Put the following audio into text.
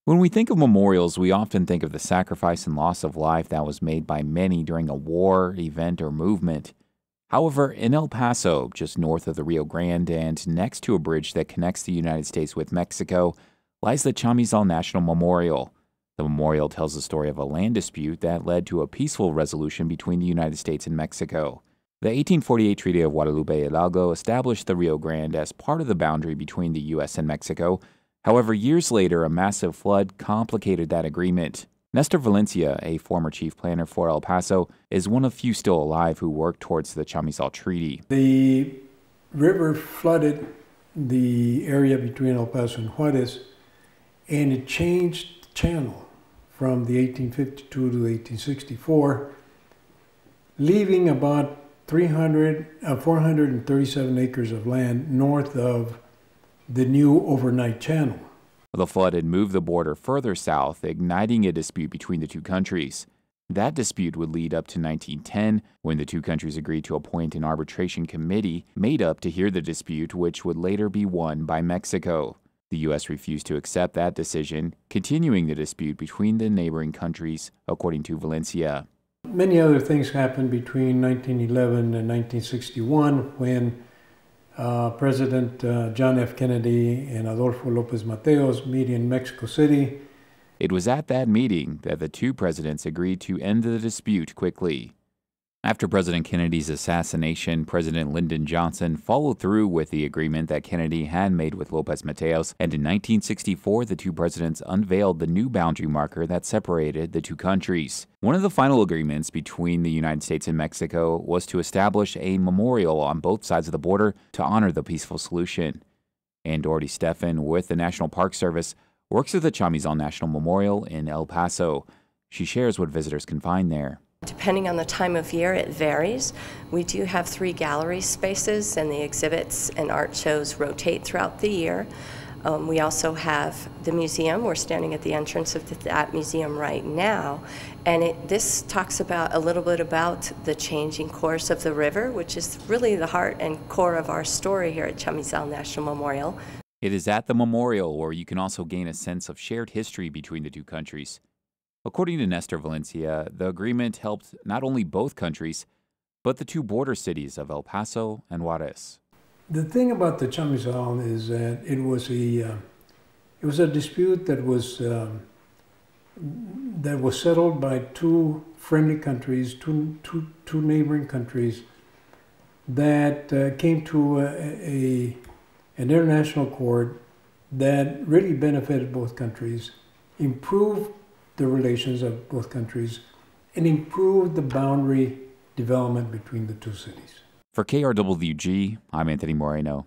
When we think of memorials, we often think of the sacrifice and loss of life that was made by many during a war, event, or movement. However, in El Paso, just north of the Rio Grande and next to a bridge that connects the United States with Mexico, lies the Chamizal National Memorial. The memorial tells the story of a land dispute that led to a peaceful resolution between the United States and Mexico. The 1848 Treaty of Guadalupe-Hidalgo established the Rio Grande as part of the boundary between the U.S. and Mexico. However, years later, a massive flood complicated that agreement. Nestor Valencia, a former chief planner for El Paso, is one of few still alive who worked towards the Chamizal Treaty. The river flooded the area between El Paso and Juarez, and it changed channel from the 1852 to the 1864, leaving about 437 acres of land north of the new overnight channel. The flood had moved the border further south, igniting a dispute between the two countries. That dispute would lead up to 1910, when the two countries agreed to appoint an arbitration committee made up to hear the dispute, which would later be won by Mexico. The U.S. refused to accept that decision, continuing the dispute between the neighboring countries, according to Valencia. Many other things happened between 1911 and 1961 when President John F. Kennedy and Adolfo López Mateos meet in Mexico City. It was at that meeting that the two presidents agreed to end the dispute quickly. After President Kennedy's assassination, President Lyndon Johnson followed through with the agreement that Kennedy had made with López Mateos, and in 1964, the two presidents unveiled the new boundary marker that separated the two countries. One of the final agreements between the United States and Mexico was to establish a memorial on both sides of the border to honor the peaceful solution. Ann Doherty Steffen with the National Park Service works at the Chamizal National Memorial in El Paso. She shares what visitors can find there. Depending on the time of year, it varies. We do have 3 gallery spaces, and the exhibits and art shows rotate throughout the year. We also have the museum. We're standing at the entrance of that museum right now, and this talks about a little bit about the changing course of the river, which is really the heart and core of our story here at Chamizal National Memorial. It is at the memorial where you can also gain a sense of shared history between the two countries. According to Nestor Valencia, the agreement helped not only both countries, but the two border cities of El Paso and Juarez. The thing about the Chamizal is that it was a dispute that was settled by two friendly countries, two neighboring countries that came to an international court that really benefited both countries, improved the relations of both countries, and improve the boundary development between the two cities. For KRWG, I'm Anthony Moreno.